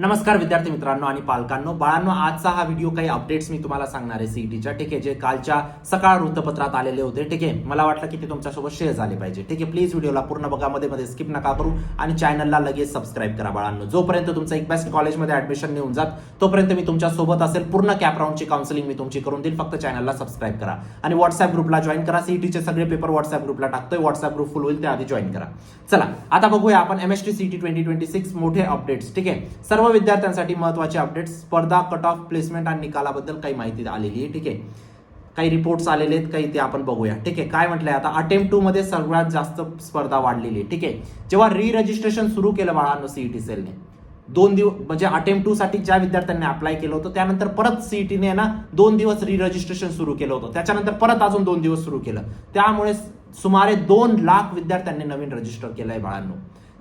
नमस्कार विद्यार्थी मित्रांनो आणि पालकांनो, बाळांनो, आजचा हा व्हिडिओ काही अपडेट्स मी तुम्हाला सांगणार आहे सीईटीच्या. ठीक आहे, जे कालच्या सकाळ वृत्तपत्रात आलेले होते. ठीक आहे, मला वाटलं की ते तुमच्यासोबत शेअर झाले पाहिजे. ठीक आहे, प्लीज व्हिडिओला पूर्ण बघा, मध्ये स्किप नका करू आणि चॅनलला लगेच सबस्क्राईब करा. बाळांनो, जोपर्यंत तुमचं एक बेस्ट कॉलेजमध्ये ऍडमिशन नेऊन जात तोपर्यंत मी तुमच्या सोबत असेल. पूर्ण कॅप राऊंडची काउन्सिलिंग मी तुमची करून देईल. फक्त चॅनलला सबस्क्राईब करा आणि व्हॉट्सअप ग्रुपला जॉईन करा. सीईटीचे सगळे पेपर व्हॉट्सअप ग्रुपला टाकतोय. व्हॉट्सअप ग्रुप फुल होईल, त्याआधी जॉईन करा. चला आता बघूया आपण एमएसटी सीईटी 2026 मोठे अपडेट्स. ठीक आहे, सर्व विद्यार्थ्यांसाठी महत्त्वाचे अपडेट्स, स्पर्धा, कट ऑफ, प्लेसमेंट आणि निकालाबद्दल काही माहिती आलेली आहे. ठीक आहे, काही रिपोर्ट्स आलेले आहेत, काही ते आपण बघूया. ठीक आहे, काय म्हटलंय आता, अटेम्प्ट 2 मध्ये सर्वात जास्त स्पर्धा वाढलेली आहे. ठीक आहे, जेव्हा री रजिस्ट्रेशन सुरू केलं बाळांनो सीईटी सेलने, 2 दिवस म्हणजे अटेम्प्ट 2 साठी ज्या विद्यार्थ्यांनी अप्लाय केलं होतं त्यानंतर परत सीईटीने ना 2 दिवस री रजिस्ट्रेशन सुरू केलं होतं. त्याच्यानंतर परत अजून 2 दिवस सुरू केलं. त्यामुळे सुमारे 2 लाख विद्यार्थ्यांनी नवीन रजिस्टर केलंय बाळांनो.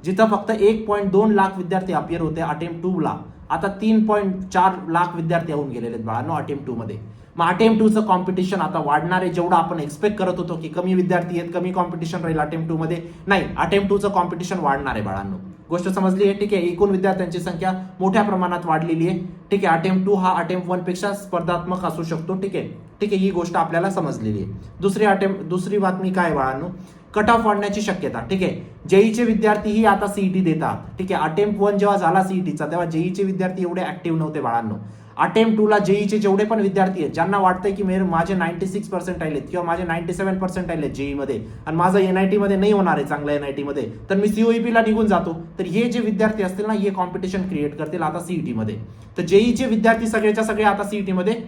जिथं फक्त 1.2 लाख विद्यार्थी अपियर होते अटेम्प्ट 2 ला, आता 3.4 लाख विद्यार्थी येऊन गेलेले आहेत बाळांनो अटेम्प्ट 2 मध्ये. मग अटेम्प्ट 2 चं कॉम्पिटिशन आता वाढणार आहे. जेवढं आपण एक्सपेक्ट करत होतो की कमी विद्यार्थी आहेत, कमी कॉम्पिटिशन राहील अटेम्प्ट 2 मध्ये, नाही, अटेम्प्ट 2 चं कॉम्पिटिशन वाढणार आहे बाळांनो. गोष्ट समजली आहे? ठीक आहे, एकूण विद्यार्थ्यांची संख्या मोठ्या प्रमाणात वाढलेली आहे. ठीक आहे, अटेम्प्ट 2 हा अटेम्प्ट 1 पेक्षा स्पर्धात्मक असू शकतो. ठीक आहे, ठीक आहे, ही गोष्ट आपल्याला समजलेली आहे. दुसरी बातमी काय बाळांनो, कट ऑफ वाढण्याची शक्यता. ठीक आहे, जेईचे विद्यार्थीही आता सीईटी देतात. ठीक आहे, अटेम्प्ट 1 जेव्हा झाला सीईटीचा तेव्हा जेईचे विद्यार्थी एवढे ऍक्टिव्ह नव्हते बाळांनो. अटेम्प्ट 2 ला जेईचे जेवढे पण विद्यार्थी आहेत, ज्यांना वाटतंय की माझे 96% आहेत किंवा माझे 97% आहेत जेई मध्ये आणि माझं एनआयटी मध्ये नाही होणार आहे चांगलं एनआयटी मध्ये, तर मी सीओईपी ला निघून जातो. तर हे जे विद्यार्थी असतील ना, हे कॉम्पिटिशन क्रिएट करतील आता सीईटी मध्ये. तर जेईचे विद्यार्थी सगळेच्या सगळे आता सीईटी मध्ये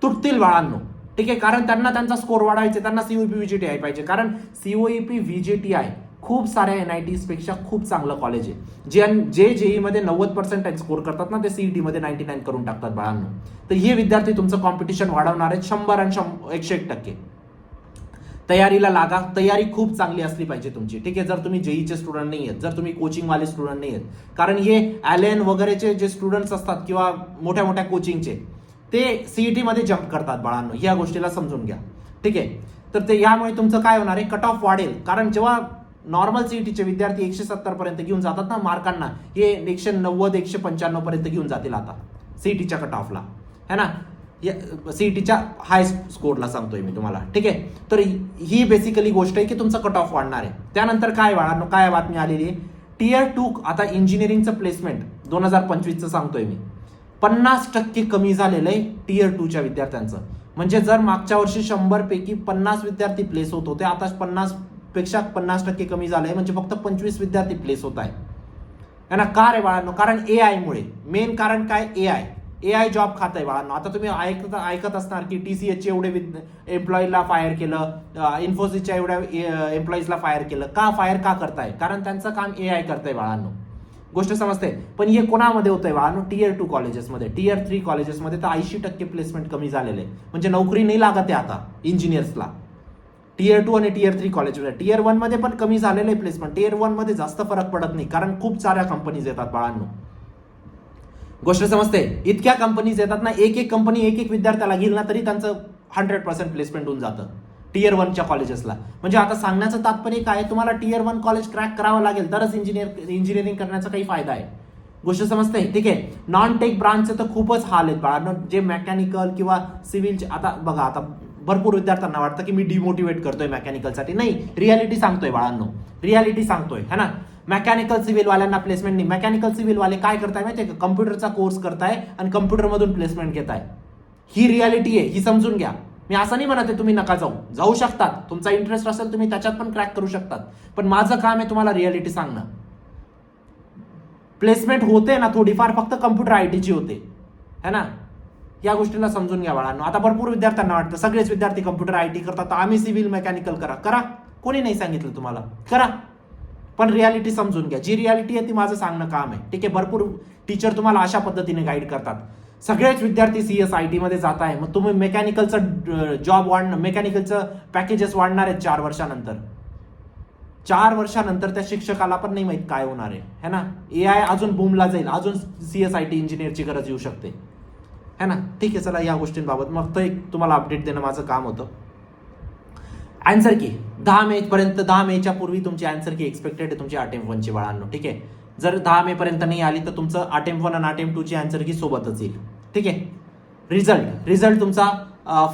तुटतील बाळांनो. ठीक आहे, कारण त्यांना त्यांचा स्कोर वाढवायचे, त्यांना सीओईपी व्हीजीटीआय पाहिजे. कारण सीओईपी व्हीजीटीआय खूप साऱ्या एनआयटीज पेक्षा खूप चांगलं कॉलेज आहे. जे जेई मध्ये 90% स्कोर करतात ना, ते सीईटी मध्ये 99 करून टाकतात बाळांनो. तर हे विद्यार्थी तुमचं कॉम्पिटिशन वाढवणार आहेत 100 आणि 101%. तयारीला लागा. तयारी खूप चांगली असली पाहिजे तुमची. ठीक आहे, जर तुम्ही जेईचे स्टुडंट नाही आहेत, जर तुम्ही कोचिंगवाले स्टुडंट नाही आहेत, कारण हे ॲलेन वगैरेचे जे स्टुडंट्स असतात किंवा मोठ्या मोठ्या कोचिंगचे, ते सीईटी मध्ये जम्प करतात बाळांनो. या गोष्टीला समजून घ्या. ठीक आहे, तर ते यामुळे तुमचं काय होणार आहे, कट ऑफ वाढेल. कारण जेव्हा नॉर्मल सीईटीचे विद्यार्थी 170 पर्यंत घेऊन जातात ना मार्कांना, हे 190 195 पर्यंत घेऊन जातील आता सीईटीच्या कट ऑफला, है ना, सीईटीच्या हाय स्कोरला सांगतोय मी तुम्हाला. ठीक आहे, तर ही बेसिकली गोष्ट आहे की तुमचं कट ऑफ वाढणार आहे. त्यानंतर काय बाळांनो, काय बातमी आलेली आहे, टियर 2 आता इंजिनिअरिंगचं प्लेसमेंट 2025चं सांगतोय मी, 50% कमी झालेलं आहे टियर 2च्या विद्यार्थ्यांचं. म्हणजे जर मागच्या वर्षी 100 पैकी 50 विद्यार्थी प्लेस होत होते, आता 50 पेक्षा 50% कमी झालंय. म्हणजे फक्त 25 विद्यार्थी प्लेस होत आहे ना. का रे बाळांनो, कारण एआय मुळे. मेन कारण काय, एआय जॉब खात आहे बाळांनो. आता तुम्ही ऐकत असणार की टीसीएसचे एवढे एम्प्लॉईला फायर केलं, इन्फोसिसच्या एवढ्या एम्प्लॉईजला फायर केलं. का फायर का करताय, कारण त्यांचं काम एआय करतंय बाळांनो. गोष्ट समजते? पण हे कोणामध्ये होतंय बाळांनो, टियर 2 कॉलेजेसमध्ये. टियर 3 कॉलेजेसमध्ये तर 80% प्लेसमेंट कमी झालेले, म्हणजे नोकरी नाही लागत आहे आता इंजिनियर्सला. टियर 2 आणि टियर 3 कॉलेजमध्ये. टियर 1 मध्ये पण कमी झालेलं आहे प्लेसमेंट. टियर 1 मध्ये जास्त फरक पडत नाही, कारण खूप साऱ्या कंपनीज येतात बाळांनो. गोष्ट समजते? इतक्या कंपनीज येतात ना, एक कंपनी एक विद्यार्थ्याला घेईल ना, तरी त्यांचं 100% प्लेसमेंट होऊन जातं टियर 1च्या कॉलेजेसला. म्हणजे आता सांगण्याचं तात्पर्य काय, तुम्हाला टियर 1 कॉलेज क्रॅक करावं लागेल तरच इंजिनिअरिंग करण्याचा काही फायदा आहे. गोष्ट समजते? ठीक आहे, नॉन टेक ब्रांचचे तर खूपच हाल आहेत बाळांनो. जे मेकॅनिकल किंवा सिव्हिलचे, आता बघा, आता भरपूर विद्यार्थ्यांना वाटतं की मी डिमोटिवेट करतोय मेकॅनिकलसाठी. नाही, रियालिटी सांगतोय बाळांनो, रियालिटी सांगतोय, है ना. मेकॅनिकल सिव्हिल वाल्यांना प्लेसमेंट नाही. मेकॅनिकल सिव्हिल वाले काय करताय माहितीये का, कम्प्युटरचा कोर्स करताय आणि कम्प्युटरमधून प्लेसमेंट घेताय. ही रियालिटी आहे, ही समजून घ्या. मी असं नाही म्हणत आहे तुम्ही नका जाऊ शकतात. तुमचा इंटरेस्ट असेल तुम्ही त्याच्यात पण क्रॅक करू शकतात. पण माझं काम आहे तुम्हाला रियालिटी सांगणं. प्लेसमेंट होते ना थोडीफार, फक्त कम्प्युटर आयटीची होते, है ना. या गोष्टीला समजून घ्या बाळांनो. आता भरपूर विद्यार्थ्यांना वाटतं सगळेच विद्यार्थी कम्प्युटर आयटी करतात, तर आम्ही सिव्हिल मेकॅनिकल करा. कोणी नाही सांगितलं तुम्हाला, करा. पण रियालिटी समजून घ्या. जी रियालिटी आहे ती माझं सांगणं काम आहे. ठीक आहे, भरपूर टीचर तुम्हाला अशा पद्धतीने गाईड करतात. सगळेच विद्यार्थी सीएसआयटी मध्ये जात आहे, मग तुम्ही मेकॅनिकलचं जॉब वाढणं, मेकॅनिकलचं पॅकेजेस वाढणार आहेत 4 वर्षानंतर. 4 वर्षानंतर त्या शिक्षकाला पण नाही माहित काय होणार आहे, है ना. एआय अजून बूमला जाईल, अजून सीएसआयटी इंजिनियरची गरज येऊ शकते, है ना. ठीक आहे, चला या गोष्टींबाबत मग तर एक तुम्हाला अपडेट देणं माझं काम होतं. आन्सर की 10 मे पर्यंत, 10 मेच्या पूर्वी तुमची आन्सर की एक्सपेक्टेड आहे तुमची अटेम्प्ट 1ची बाळांनो. ठीक आहे, जर 10 मे पर्यंत नाही आली तर तुमचं अटेम्प्ट 1 आणि अटेम्प्ट 2 ची आन्सर की सोबतच येईल. ठीक आहे. रिझल्ट तुमचा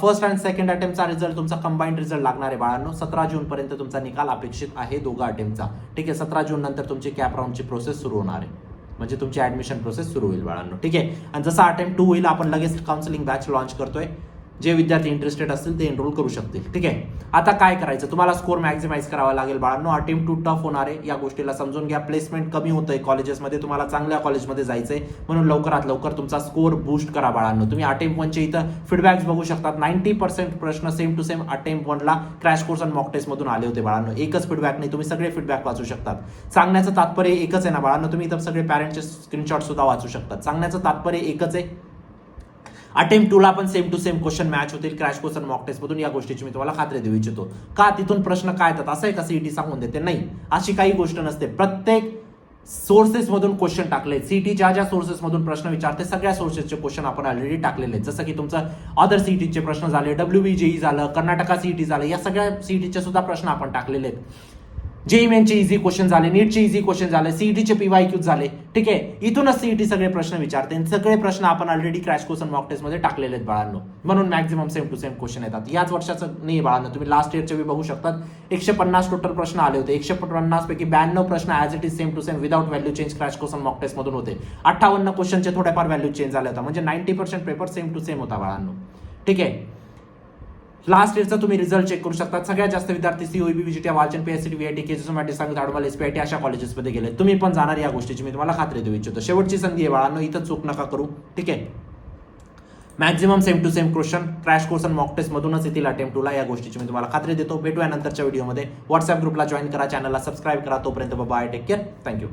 फर्स्ट आणि सेकंड अटेम्प्टचा रिझल्ट तुमचा कंबाईंड रिझल्ट लागणार आहे बाळांनो. 17 जून पर्यंत तुमचा निकाल अपेक्षित आहे दोघा अटेम्प्टचा. ठीक आहे. 17 जून नंतर तुमची कॅप राऊंडची प्रोसेस सुरू होणार आहे, म्हणजे तुमची ऍडमिशन प्रोसेस सुरू होईल बाळांनो. ठीक आहे. आणि जसा अटेम्प्ट 2 होईल आपण लगेच काउन्सिलिंग बॅच लॉन्च करतोय. जे विद्यार्थी इंटरेस्टेड असतील ते एनरोल करू शकतील. ठीक आहे. आता काय करायचं, तुम्हाला स्कोर मॅक्झिमाइज करावा लागेल बाळांनो. अटेम्प्ट 2 टफ होणार आहे, या गोष्टीला समजून घ्या. प्लेसमेंट कमी होतंय कॉलेजेसमध्ये, तुम्हाला चांगल्या कॉलेजमध्ये जायचंय, म्हणून लवकरात लवकर तुमचा स्कोर बूस्ट करा बाळांनो. तुम्ही अटेम्प्ट 1 चे इथं फीडबॅक्स बघू शकतात. 90% प्रश्न सेम टू सेम अटेम्प्ट 1 ला क्रॅश कोर्स आणि मॉक टेस्ट मधून आले होते बाळांनो. एकच फीडबॅक नाही, तुम्ही सगळे फीडबॅक वाचू शकतात. सांगण्याचं तात्पर्य एकच आहे ना बाळांनो, तुम्ही इथं सगळे पॅरेंटचे स्क्रीनशॉट सुद्धा वाचू शकतात. सांगण्याचं तात्पर्य एकच आहे, अटेम्प्ट 2 ला पण same to same question match होतील क्रॅश कोर्स आणि मॉक टेस्ट मधून. या गोष्टीची मी तुम्हाला खात्री देऊ इच्छितो. का तिथून प्रश्न काय येतात असं आहे का सीईटी सांगून देते? नाही, अशी काही गोष्ट नसते. प्रत्येक सोर्सेस मधून क्वेश्चन टाकले. सीईटी ज्या सोर्सेस मधून प्रश्न विचारते सगळ्या सोर्सेसचे क्वेश्चन आपण ऑलरेडी टाकलेले आहेत. जसं की तुमचं अदर सीईटीचे प्रश्न झाले, WBJE झालं, कर्नाटका सीईटी झालं, या सगळ्या सीईटीचे सुद्धा प्रश्न आपण टाकलेले आहेत. जेईई मेनचे इझी क्वेश्चन झाले, नीटचे इझी क्वेश्चन झाले, सीईटीचे PYQ झाले. ठीक आहे. इथूनच सीईटी सगळे प्रश्न विचारते. सगळे प्रश्न आपण ऑलरेडी क्रॅश कोर्स आणि मॉक टेस्ट मध्ये टाकलेले आहेत बाळांनो, म्हणून maximum same to same question येतात. याच वर्षाचं नाही बाळांनो, तुम्ही लास्ट इयरचे बी बघू शकतात. 150 टोटल प्रश्न आले होते. 150 पैकी 92 प्रश्न as it is same to same without value change crash course आणि मॉक टेस्ट मधून होते. 58 क्वेश्चनचे थोडेफार व्हॅल्यू चेंज झाले होता, म्हणजे 90% पेपर सेम टू सेम होता बाळांनो. ठीक आहे. लास्ट इयरचा तुम्ही रिझल्ट चेक करू शकता. सगळ्यात जास्त विद्यार्थी COEB, VGT, Walchand, PSCT, VIT, KGS, सांगत आडवाल, SPIT अशा कॉलेजेसमध्ये गेले. तुम्ही पण जाणार, या गोष्टीची मी तुम्हाला खात्री देऊ इच्छितो. शेवटची संधी आहे बाळांनो, इथं चूक नका करू. ठीक आहे. Maximum same to same question crash course आणि मॉक टेस्ट मधूनच येतील अटेम्प्ट 2 ला, या गोष्टीची मी तुम्हाला खात्री देतो. भेटूया नंतरच्या व्हिडिओमध्ये. व्हॉट्सअप ग्रुपला जॉईन करा, चॅनलला सबस्क्राईब करा. तोपर्यंत बाय, टेक केअर, थँक्यू.